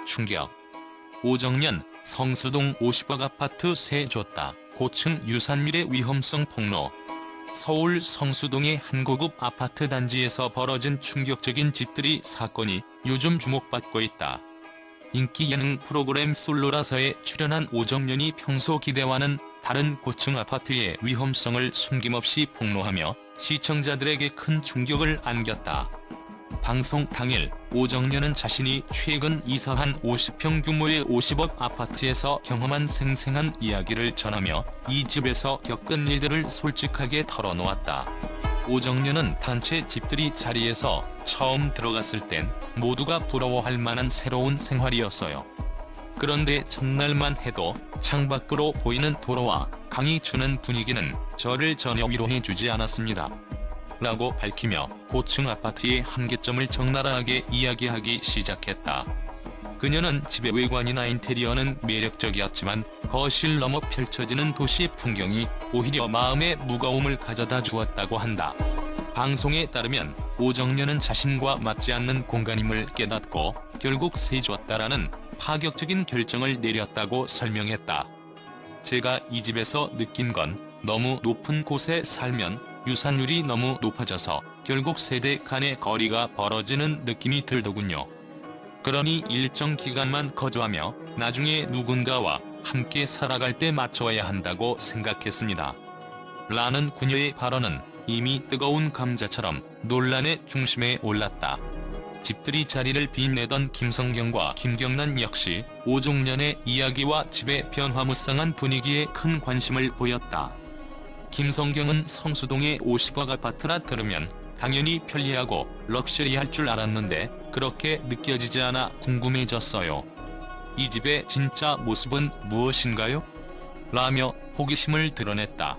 충격. 오정연, 성수동 50억 아파트 세 줬다. 고층 유산일의 위험성 폭로. 서울 성수동의 한 고급 아파트 단지에서 벌어진 충격적인 집들이 사건이 요즘 주목받고 있다. 인기 예능 프로그램 솔로라서에 출연한 오정연이 평소 기대와는 다른 고층 아파트의 위험성을 숨김없이 폭로하며 시청자들에게 큰 충격을 안겼다. 방송 당일 오정연은 자신이 최근 이사한 50평 규모의 50억 아파트에서 경험한 생생한 이야기를 전하며 이 집에서 겪은 일들을 솔직하게 털어놓았다. 오정연은 단체 집들이 자리에서 처음 들어갔을 땐 모두가 부러워할 만한 새로운 생활이었어요. 그런데 첫날만 해도 창밖으로 보이는 도로와 강이 주는 분위기는 저를 전혀 위로해주지 않았습니다. 라고 밝히며 고층 아파트의 한계점을 적나라하게 이야기하기 시작했다. 그녀는 집의 외관이나 인테리어는 매력적이었지만 거실 너머 펼쳐지는 도시 풍경이 오히려 마음에 무거움을 가져다 주었다고 한다. 방송에 따르면 오정연은 자신과 맞지 않는 공간임을 깨닫고 결국 세줬다라는 파격적인 결정을 내렸다고 설명했다. 제가 이 집에서 느낀 건 너무 높은 곳에 살면 유산율이 너무 높아져서 결국 세대 간의 거리가 벌어지는 느낌이 들더군요. 그러니 일정 기간만 거주하며 나중에 누군가와 함께 살아갈 때 맞춰야 한다고 생각했습니다. 라는 그녀의 발언은 이미 뜨거운 감자처럼 논란의 중심에 올랐다. 집들이 자리를 빛내던 김성경과 김경란 역시 오정연의 이야기와 집의 변화무쌍한 분위기에 큰 관심을 보였다. 김성경은 성수동의 50억 아파트라 들으면 당연히 편리하고 럭셔리할 줄 알았는데 그렇게 느껴지지 않아 궁금해졌어요. 이 집의 진짜 모습은 무엇인가요? 라며 호기심을 드러냈다.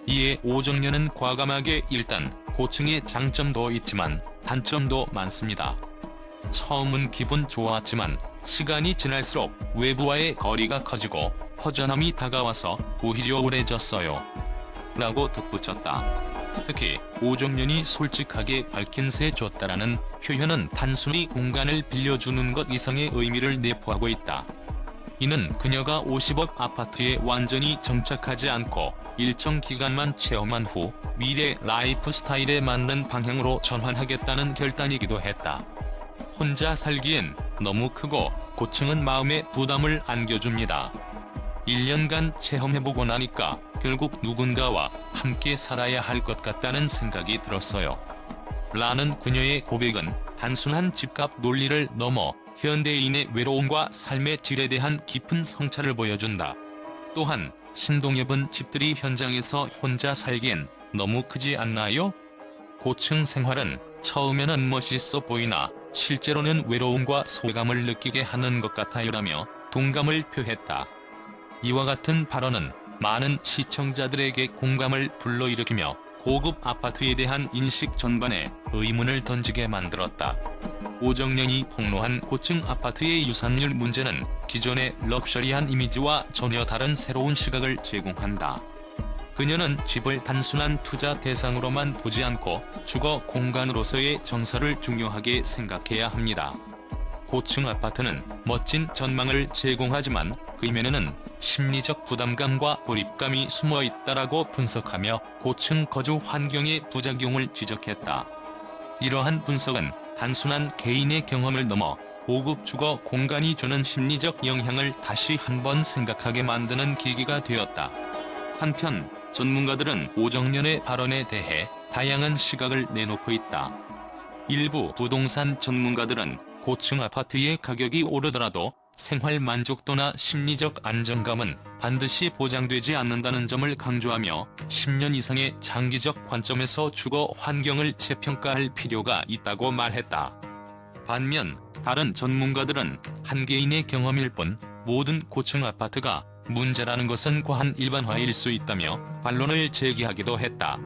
이에 오정연은 과감하게 일단 고층의 장점도 있지만 단점도 많습니다. 처음은 기분 좋았지만 시간이 지날수록 외부와의 거리가 커지고 허전함이 다가와서 오히려 우울해졌어요. 라고 덧붙였다. 특히 오정연이 솔직하게 밝힌 세 줬다라는 표현은 단순히 공간을 빌려주는 것 이상의 의미를 내포하고 있다. 이는 그녀가 50억 아파트에 완전히 정착하지 않고 일정 기간만 체험한 후 미래 라이프 스타일에 맞는 방향으로 전환하겠다는 결단이기도 했다. 혼자 살기엔 너무 크고 고층은 마음에 부담을 안겨줍니다. 1년간 체험해보고 나니까 결국 누군가와 함께 살아야 할 것 같다는 생각이 들었어요. 라는 그녀의 고백은 단순한 집값 논리를 넘어 현대인의 외로움과 삶의 질에 대한 깊은 성찰을 보여준다. 또한 신동엽은 집들이 현장에서 혼자 살기엔 너무 크지 않나요? 고층 생활은 처음에는 멋있어 보이나 실제로는 외로움과 소외감을 느끼게 하는 것 같아요라며 동감을 표했다. 이와 같은 발언은 많은 시청자들에게 공감을 불러일으키며 고급 아파트에 대한 인식 전반에 의문을 던지게 만들었다. 오정연이 폭로한 고층 아파트의 유산율 문제는 기존의 럭셔리한 이미지와 전혀 다른 새로운 시각을 제공한다. 그녀는 집을 단순한 투자 대상으로만 보지 않고 주거 공간으로서의 정서를 중요하게 생각해야 합니다. 고층 아파트는 멋진 전망을 제공하지만 그 이면에는 심리적 부담감과 고립감이 숨어 있다라고 분석하며 고층 거주 환경의 부작용을 지적했다. 이러한 분석은 단순한 개인의 경험을 넘어 고급 주거 공간이 주는 심리적 영향을 다시 한번 생각하게 만드는 계기가 되었다. 한편 전문가들은 오정연의 발언에 대해 다양한 시각을 내놓고 있다. 일부 부동산 전문가들은 고층 아파트의 가격이 오르더라도 생활 만족도나 심리적 안정감은 반드시 보장되지 않는다는 점을 강조하며 10년 이상의 장기적 관점에서 주거 환경을 재평가할 필요가 있다고 말했다. 반면 다른 전문가들은 한 개인의 경험일 뿐 모든 고층 아파트가 문제라는 것은 과한 일반화일 수 있다며 반론을 제기하기도 했다.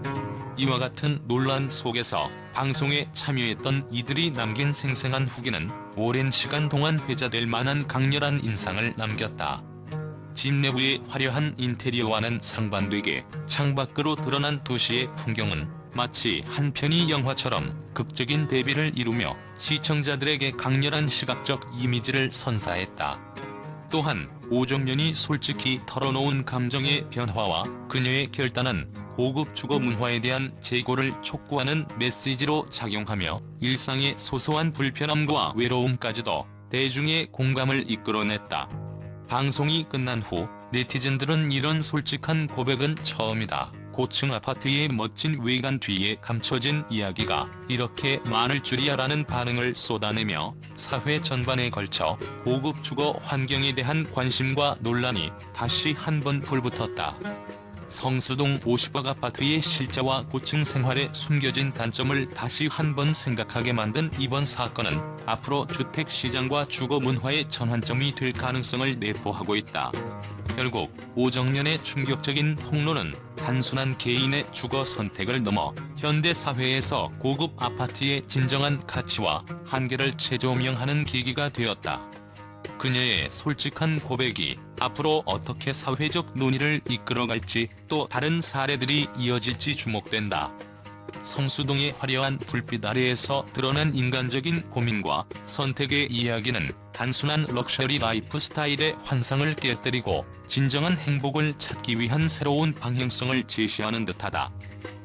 이와 같은 논란 속에서 방송에 참여했던 이들이 남긴 생생한 후기는 오랜 시간 동안 회자될 만한 강렬한 인상을 남겼다. 집 내부의 화려한 인테리어와는 상반되게 창밖으로 드러난 도시의 풍경은 마치 한 편의 영화처럼 극적인 대비를 이루며 시청자들에게 강렬한 시각적 이미지를 선사했다. 또한 오정연이 솔직히 털어놓은 감정의 변화와 그녀의 결단은 고급 주거 문화에 대한 재고를 촉구하는 메시지로 작용하며 일상의 소소한 불편함과 외로움까지도 대중의 공감을 이끌어냈다. 방송이 끝난 후 네티즌들은 이런 솔직한 고백은 처음이다. 고층 아파트의 멋진 외관 뒤에 감춰진 이야기가 이렇게 많을 줄이야 라는 반응을 쏟아내며 사회 전반에 걸쳐 고급 주거 환경에 대한 관심과 논란이 다시 한번 불붙었다. 성수동 50억 아파트의 실제와 고층 생활에 숨겨진 단점을 다시 한번 생각하게 만든 이번 사건은 앞으로 주택시장과 주거 문화의 전환점이 될 가능성을 내포하고 있다. 결국 오정연의 충격적인 폭로는 단순한 개인의 주거 선택을 넘어 현대사회에서 고급 아파트의 진정한 가치와 한계를 재조명하는 계기가 되었다. 그녀의 솔직한 고백이 앞으로 어떻게 사회적 논의를 이끌어갈지 또 다른 사례들이 이어질지 주목된다. 성수동의 화려한 불빛 아래에서 드러난 인간적인 고민과 선택의 이야기는 단순한 럭셔리 라이프 스타일의 환상을 깨뜨리고 진정한 행복을 찾기 위한 새로운 방향성을 제시하는 듯하다.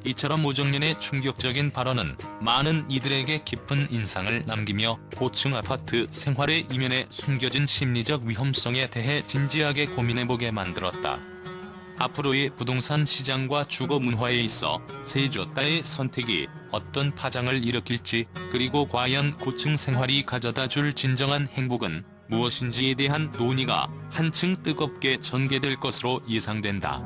이처럼 오정연의 충격적인 발언은 많은 이들에게 깊은 인상을 남기며 고층 아파트 생활의 이면에 숨겨진 심리적 위험성에 대해 진지하게 고민해보게 만들었다. 앞으로의 부동산 시장과 주거 문화에 있어 세조따의 선택이 어떤 파장을 일으킬지, 그리고 과연 고층 생활이 가져다줄 진정한 행복은 무엇인지에 대한 논의가 한층 뜨겁게 전개될 것으로 예상된다.